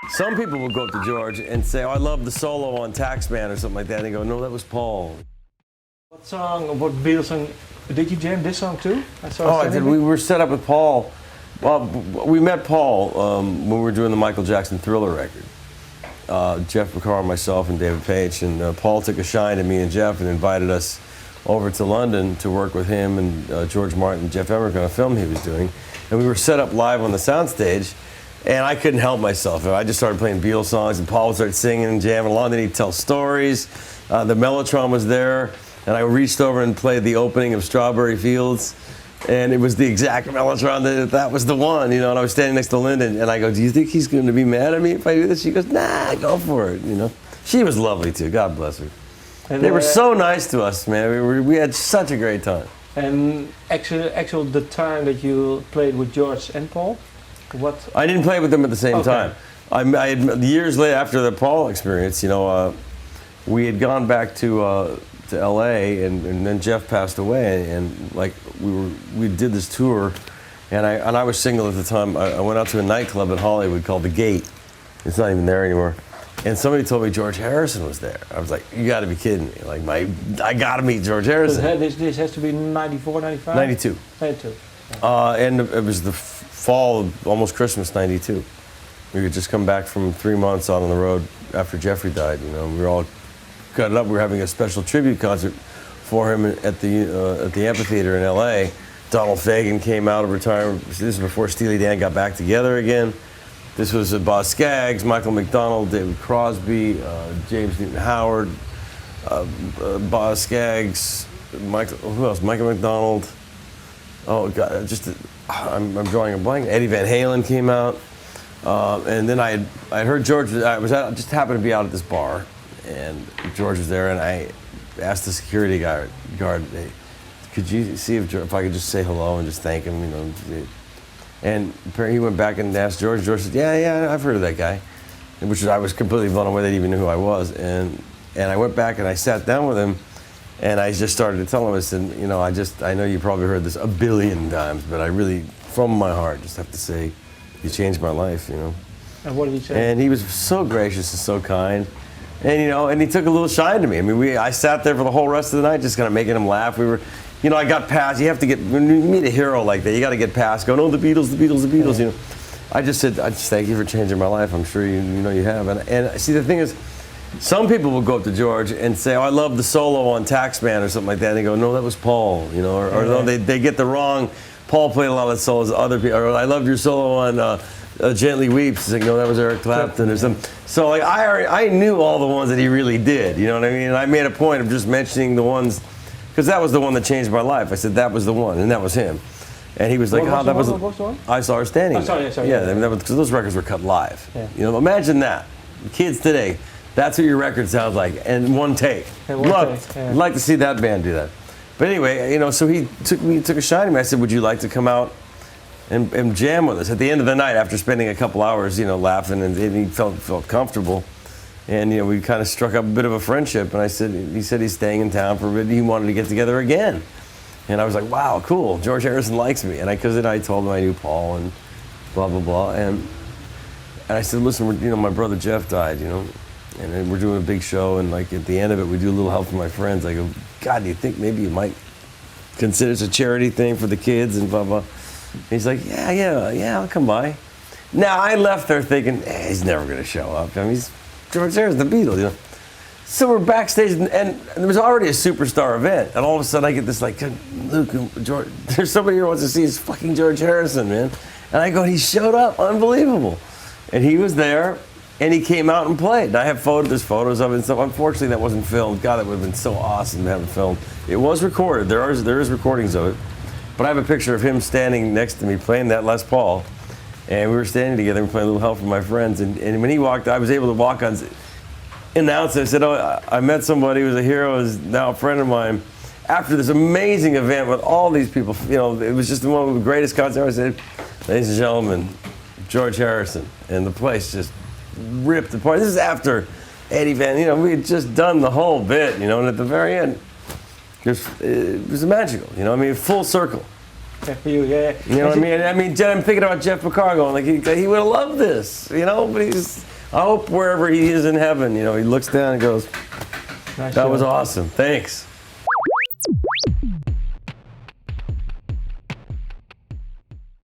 Some people will go up to George and say, "Oh, I love the solo on Taxman" or something like that. And they go, "No, that was Paul." What Beatles song, did you jam this song too? I did. We were set up with Paul. Well, we met Paul when we were doing the Michael Jackson Thriller record. Jeff McCarr, myself, and David Page. And Paul took a shine to me and Jeff and invited us over to London to work with him and George Martin and Jeff Emmerich on a film he was doing. And we were set up live on the soundstage. And I couldn't help myself. I just started playing Beatles songs, and Paul would start singing and jamming along. Then he'd tell stories. The Mellotron was there, and I reached over and played the opening of Strawberry Fields, and it was the exact Mellotron. That was the one, you know. And I was standing next to Lyndon, and I go, "Do you think he's going to be mad at me if I do this?" She goes, "Nah, go for it." You know. She was lovely too. God bless her. And they were so nice to us, man. We had such a great time. And actually, the time that you played with George and Paul. What? I didn't play with them at the same time. I had, years later, after the Paul experience, you know, we had gone back to L.A. and then Jeff passed away, and like we did this tour, and I was single at the time. I went out to a nightclub in Hollywood called The Gate. It's not even there anymore. And somebody told me George Harrison was there. I was like, "You got to be kidding me! Like I got to meet George Harrison." This has to be 94, 95? 92. 92. And it was the fall of almost Christmas, 92. We had just come back from 3 months out on the road after Jeffrey died. You know, we were all cut up. We were having a special tribute concert for him at the amphitheater in L.A. Donald Fagen came out of retirement. This was before Steely Dan got back together again. This was Boz Scaggs, Michael McDonald, David Crosby, James Newton Howard, Boz Scaggs, who else? Michael McDonald. Oh God, I'm drawing a blank. Eddie Van Halen came out, and then I heard George. Just happened to be out at this bar, and George was there, and I asked the security guard, "Hey, could you see if I could just say hello and just thank him, you know?" And apparently he went back and asked George. George said, "Yeah, I've heard of that guy," which I was completely blown away that he even knew who I was. And I went back and I sat down with him. And I just started to tell him, I said, "You know, I know you probably heard this a billion times, but I really, from my heart, just have to say, you changed my life, you know." And what did he say? And he was so gracious and so kind. And, you know, and he took a little shine to me. I mean, I sat there for the whole rest of the night just kind of making him laugh. We were, you know, I got past, you have to get, when you meet a hero like that, you got to get past going, "Oh, the Beatles, yeah." You know. I just said, "I just thank you for changing my life. I'm sure you know you have." And see, the thing is, some people will go up to George and say, "Oh, I love the solo on Taxman" or something like that. And they go, "No, that was Paul," you know, or no, they get the wrong. Paul played a lot of solos. Other people, or "I loved your solo on Gently Weeps." They go, "No, that was Eric Clapton," or something. So like I knew all the ones that he really did. You know what I mean? And I made a point of just mentioning the ones because that was the one that changed my life. I said that was the one, and that was him. And he was like, what "Oh, that was." What was the one? I Saw Her Standing. Oh, sorry. Yeah, I mean, because those records were cut live. Yeah. You know, imagine that. Kids today. That's what your record sounds like, and one take. Yeah. Like to see that band do that. But anyway, you know, so he took a shine at me. I said, "Would you like to come out and jam with us?" At the end of the night, after spending a couple hours, you know, laughing, and he felt comfortable, and you know, we kind of struck up a bit of a friendship. And he said he's staying in town for a bit. He wanted to get together again, and I was like, "Wow, cool. George Harrison likes me." And because I told him I knew Paul and blah blah blah, and I said, "Listen, you know, my brother Jeff died, you know. And then we're doing a big show, and like at the end of it, we do a little help for my friends." I go, "God, do you think maybe you might consider it's a charity thing for the kids and blah blah?" And he's like, "Yeah, I'll come by." Now I left there thinking, he's never gonna show up. I mean, he's George Harrison, the Beatles, you know. So we're backstage, and there was already a superstar event, and all of a sudden I get this like, "Luke, George, there's somebody here who wants to see his fucking George Harrison, man." And I go, "He showed up, unbelievable," and he was there. And he came out and played. And I have there's photos of it and stuff. Unfortunately, that wasn't filmed. God, that would have been so awesome to have it filmed. It was recorded. There is recordings of it. But I have a picture of him standing next to me playing that Les Paul. And we were standing together and playing a little help for my friends. And when he walked, I was able to walk on, announce it. I said, "Oh, I met somebody who was a hero, is now a friend of mine." After this amazing event with all these people, you know, it was just one of the greatest concerts. I said, "Ladies and gentlemen, George Harrison." And the place just ripped apart. This is after Eddie Van, you know, we had just done the whole bit, you know, and at the very end, it was magical, you know, I mean, full circle. Yeah, for you, yeah. You know what I mean? I mean, I'm thinking about Jeff McCarr going, like, he would have loved this, you know, but I hope wherever he is in heaven, you know, he looks down and goes, Nice that show. was awesome. Thanks.